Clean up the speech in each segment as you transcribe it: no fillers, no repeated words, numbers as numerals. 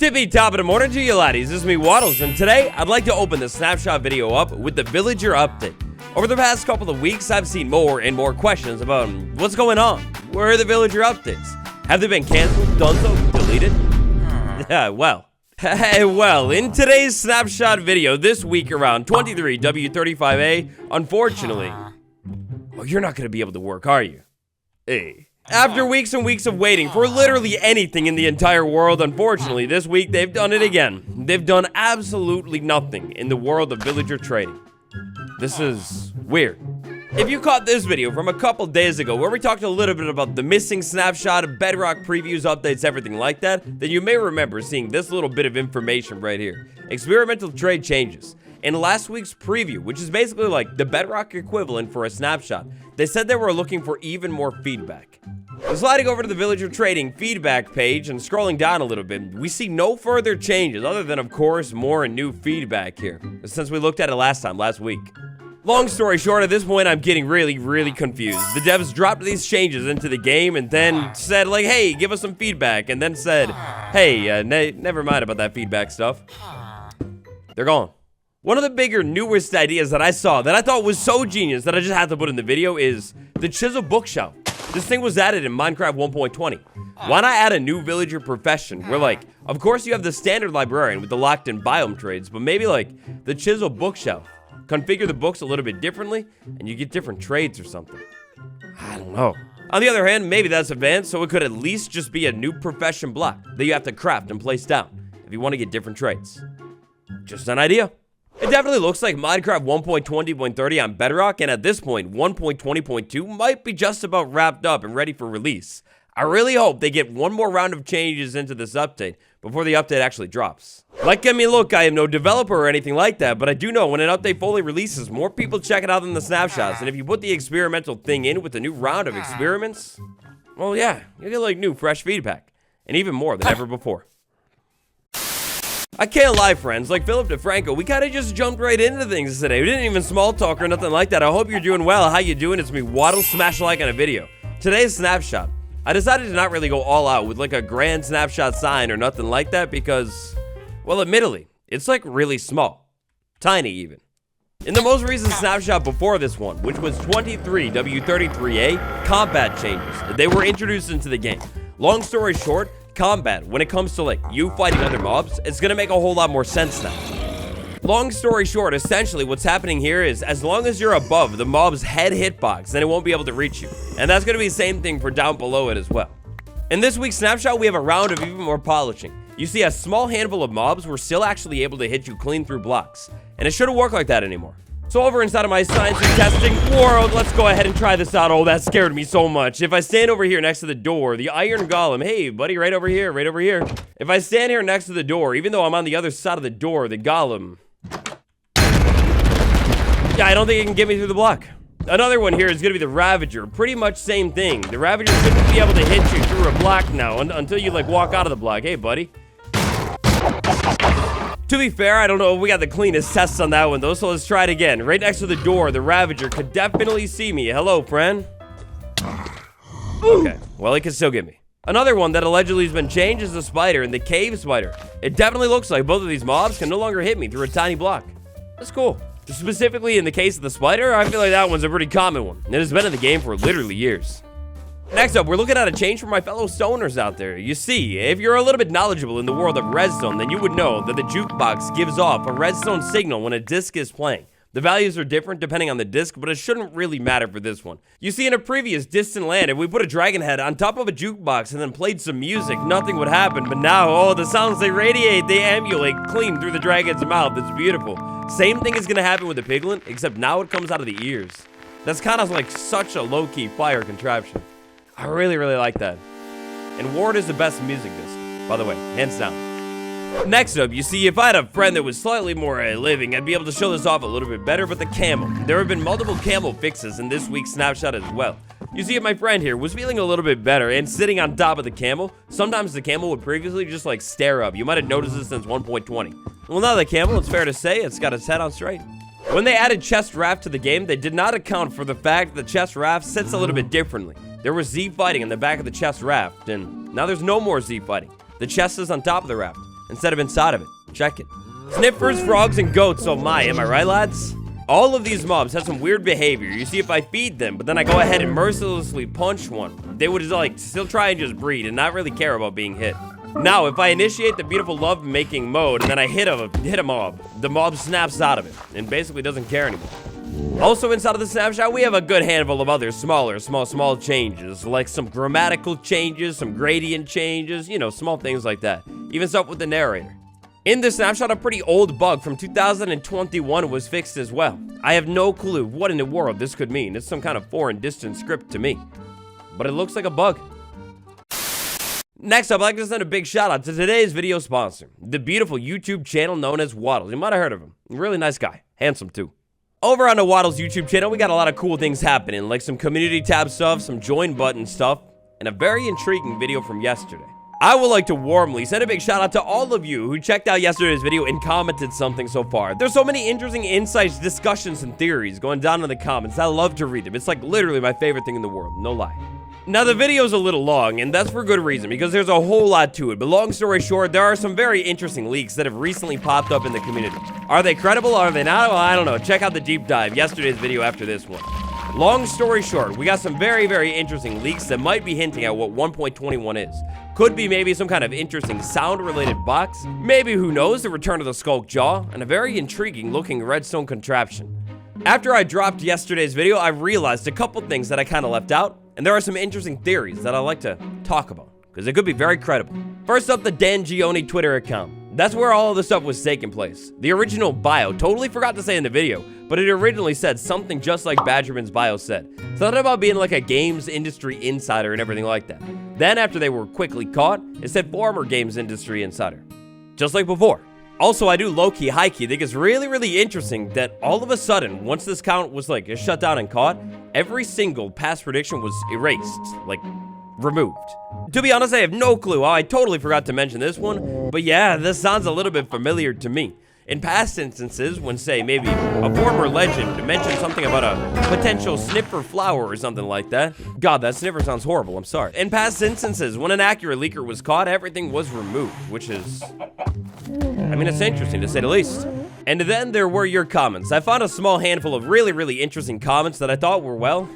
Tippy top of the morning to you laddies, this is me Waddles, and today I'd like to open the Snapshot video up with the villager update. Over the past couple of weeks, I've seen more and more questions about what's going on. Where are the villager updates? Have they been canceled, dunzo, deleted? Yeah, well, in today's Snapshot video this week around 23w35a, unfortunately, well, you're not going to be able to work, are you? Hey. After weeks and weeks of waiting for literally anything in the entire world, unfortunately, this week they've done it again. They've done absolutely nothing in the world of villager trading. This is weird. If you caught this video from a couple days ago where we talked a little bit about the missing snapshot, bedrock previews, updates, everything like that, then you may remember seeing this little bit of information right here. Experimental trade changes. In last week's preview, which is basically like the bedrock equivalent for a snapshot, they said they were looking for even more feedback. So sliding over to the villager trading feedback page and scrolling down a little bit, we see no further changes other than, of course, more and new feedback here, since we looked at it last week. Long story short, at this point, I'm getting really confused. The devs dropped these changes into the game and then said, like, hey, give us some feedback, and then said, hey, never mind about that feedback stuff. They're gone. One of the bigger, newest ideas that I saw that I thought was so genius that I just had to put in the video is the chisel bookshelf. This thing was added in Minecraft 1.20. Why not add a new villager profession where, like, of course you have the standard librarian with the locked-in biome trades, but maybe, like, the chisel bookshelf. Configure the books a little bit differently, and you get different trades or something. I don't know. On the other hand, maybe that's advanced, so it could at least just be a new profession block that you have to craft and place down if you want to get different trades. Just an idea. It definitely looks like Minecraft 1.20.30 on Bedrock, and at this point, 1.20.2 might be just about wrapped up and ready for release. I really hope they get one more round of changes into this update before the update actually drops. Like, I mean, look, I am no developer or anything like that, but I do know when an update fully releases, more people check it out than the snapshots, and if you put the experimental thing in with a new round of experiments, well, yeah, you get, like, new, fresh feedback, and even more than ever before. I can't lie, friends, like Philip DeFranco, we kind of just jumped right into things today. We didn't even small talk or nothing like that. I hope you're doing well. How you doing? It's me, Waddle. Smash a like on a video. Today's snapshot. I decided to not really go all out with like a grand snapshot sign or nothing like that because, well, admittedly, it's like really small. Tiny even. In the most recent snapshot before this one, which was 23w33a, combat changes. They were introduced into the game. Long story short, combat, when it comes to like you fighting other mobs, it's gonna make a whole lot more sense now. Long story short, essentially what's happening here is as long as you're above the mob's head hitbox, then it won't be able to reach you. And that's gonna be the same thing for down below it as well. In this week's snapshot, we have a round of even more polishing. You see, a small handful of mobs were still actually able to hit you clean through blocks, and it shouldn't work like that anymore. So over inside of my science and testing world, let's go ahead and try this out. Oh, that scared me so much. If I stand over here next to the door, the iron golem, hey, buddy, right over here. If I stand here next to the door, even though I'm on the other side of the door, the golem, yeah, I don't think it can get me through the block. Another one here is going to be the Ravager. Pretty much same thing. The Ravager shouldn't be able to hit you through a block now until you, like, walk out of the block. Hey, buddy. To be fair, I don't know if we got the cleanest tests on that one, though, so let's try it again. Right next to the door, the Ravager could definitely see me. Hello, friend. Okay, well, he can still get me. Another one that allegedly has been changed is the spider and the cave spider. It definitely looks like both of these mobs can no longer hit me through a tiny block. That's cool. Specifically in the case of the spider, I feel like that one's a pretty common one. It has been in the game for literally years. Next up, we're looking at a change for my fellow stoners out there. You see, if you're a little bit knowledgeable in the world of redstone, then you would know that the jukebox gives off a redstone signal when a disc is playing. The values are different depending on the disc, but it shouldn't really matter for this one. You see, in a previous distant land, if we put a dragon head on top of a jukebox and then played some music, nothing would happen. But now, oh, the sounds they radiate, they emulate clean through the dragon's mouth. It's beautiful. Same thing is gonna happen with the piglin, except now it comes out of the ears. That's kind of like such a low-key fire contraption. I really like that. And Ward is the best music disc, by the way, hands down. Next up, you see, if I had a friend that was slightly more living, I'd be able to show this off a little bit better, but the camel. There have been multiple camel fixes in this week's snapshot as well. You see, if my friend here was feeling a little bit better and sitting on top of the camel, sometimes the camel would previously just like stare up. You might have noticed this since 1.20. Well, now the camel, it's fair to say, it's got its head on straight. When they added chest raft to the game, they did not account for the fact that the chest raft sits a little bit differently. There was Z fighting in the back of the chest raft, and now there's no more Z fighting. The chest is on top of the raft. instead of inside of it. Check it. Sniffers, frogs, and goats, oh my, am I right, lads? All of these mobs have some weird behavior. You see, if I feed them, but then I go ahead and mercilessly punch one, they would like still try and just breed and not really care about being hit. Now, if I initiate the beautiful love-making mode and then I hit a mob, the mob snaps out of it and basically doesn't care anymore. Also inside of the snapshot, we have a good handful of other small changes, like some grammatical changes, some gradient changes, you know, small things like that. Even stuff with the narrator. In this snapshot, a pretty old bug from 2021 was fixed as well. I have no clue what in the world this could mean. It's some kind of foreign distant script to me. But it looks like a bug. Next up, I'd like to send a big shout out to today's video sponsor, the beautiful YouTube channel known as Waddles. You might have heard of him. Really nice guy. Handsome too. Over on the Waddles YouTube channel, we got a lot of cool things happening, like some community tab stuff, some join button stuff, and a very intriguing video from yesterday. I would like to warmly send a big shout out to all of you who checked out yesterday's video and commented something so far. There's so many interesting insights, discussions, and theories going down in the comments. I love to read them. It's like literally my favorite thing in the world, no lie. Now, the video's a little long, and that's for good reason, because there's a whole lot to it. But long story short, there are some very interesting leaks that have recently popped up in the community. Are they credible? Are they not? Well, I don't know. Check out the deep dive, yesterday's video after this one. Long story short, we got some very interesting leaks that might be hinting at what 1.21 is. Could be maybe some kind of interesting sound-related box. Maybe, who knows, the return of the Skulk Jaw, and a very intriguing-looking redstone contraption. After I dropped yesterday's video, I realized a couple things that I kind of left out. And there are some interesting theories that I like to talk about, because it could be very credible. First up, the Dan Gioni Twitter account. That's where all of the stuff was taking place. The original bio, totally forgot to say in the video, but it originally said something just like Badgerman's bio said. Something about being like a games industry insider and everything like that. Then after they were quickly caught, it said former games industry insider. Just like before. Also, I do low-key, high-key think it's really interesting that all of a sudden, once this count was like shut down and caught, every single past prediction was erased, like removed. To be honest, I have no clue. I totally forgot to mention this one, but yeah, this sounds a little bit familiar to me. In past instances, when say maybe a former legend mentioned something about a potential sniffer flower or something like that. God, that sniffer sounds horrible, I'm sorry. In past instances, when an accurate leaker was caught, everything was removed, which is, I mean, it's interesting to say the least. And then there were your comments. I found a small handful of really interesting comments that I thought were, well,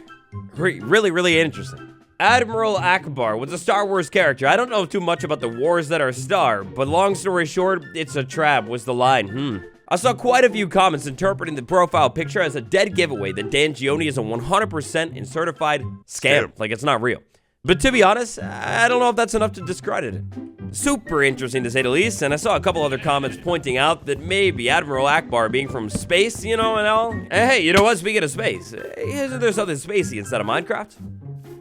really interesting. Admiral Akbar was a Star Wars character. I don't know too much about the wars that are Star, but long story short, it's a trap was the line. I saw quite a few comments interpreting the profile picture as a dead giveaway that Dan Gioni is a 100% and certified scam. Like, it's not real. But to be honest, I don't know if that's enough to discredit it. Super interesting to say the least, and I saw a couple other comments pointing out that maybe Admiral Akbar being from space, you know, and all. And hey, you know what? Speaking of space, isn't there something spacey instead of Minecraft?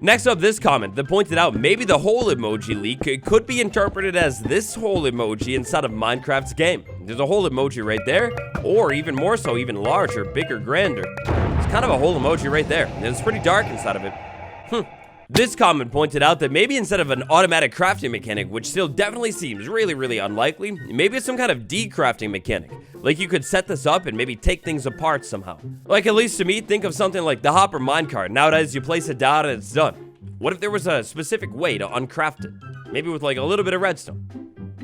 Next up, this comment that pointed out maybe the hole emoji leak could be interpreted as this hole emoji inside of Minecraft's game. There's a hole emoji right there, or even more so, even larger, bigger, grander. It's kind of a hole emoji right there, and it's pretty dark inside of it. This comment pointed out that maybe instead of an automatic crafting mechanic, which still definitely seems really unlikely, maybe it's some kind of decrafting mechanic. Like you could set this up and maybe take things apart somehow. Like, at least to me, think of something like the Hopper minecart. Nowadays, you place it down and it's done. What if there was a specific way to uncraft it? Maybe with like a little bit of redstone.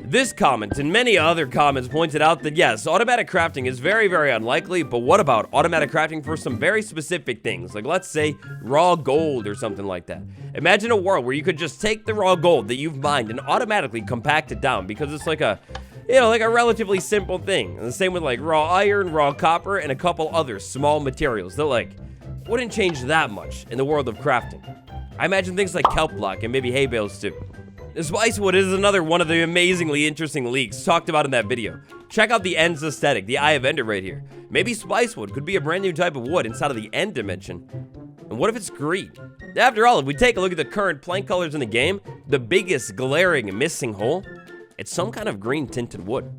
This comment and many other comments pointed out that yes, automatic crafting is very unlikely, but what about automatic crafting for some very specific things, like let's say raw gold or something like that. Imagine a world where you could just take the raw gold that you've mined and automatically compact it down because it's like a, you know, like a relatively simple thing. And the same with like raw iron, raw copper, and a couple other small materials that like wouldn't change that much in the world of crafting. I imagine things like kelp block and maybe hay bales too. Spicewood is another one of the amazingly interesting leaks talked about in that video. Check out the Ends aesthetic, the Eye of Ender right here. Maybe Spicewood could be a brand new type of wood inside of the End dimension. And what if it's green? After all, if we take a look at the current plank colors in the game, the biggest glaring missing hole, it's some kind of green tinted wood.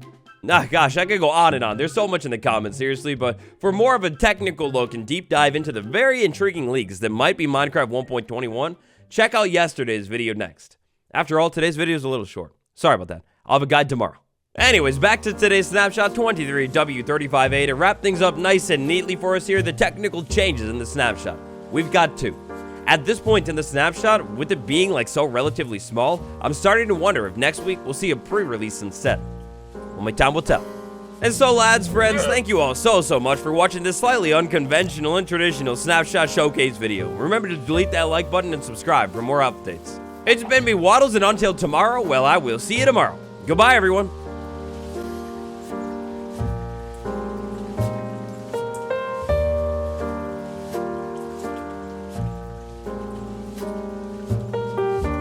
Gosh, I could go on and on. There's so much in the comments, seriously, but for more of a technical look and deep dive into the very intriguing leaks that might be Minecraft 1.21, check out yesterday's video next. After all, today's video is a little short. Sorry about that. I'll have a guide tomorrow. Anyways, back to today's Snapshot 23w35a to wrap things up nice and neatly for us here, the technical changes in the snapshot. We've got two. At this point in the snapshot, with it being like so relatively small, I'm starting to wonder if next week we'll see a pre-release instead. Only time will tell. And so, lads, friends, thank you all so much for watching this slightly unconventional and traditional Snapshot Showcase video. Remember to delete that like button and subscribe for more updates. It's been me, Waddles, and until tomorrow, well, I will see you tomorrow. Goodbye, everyone.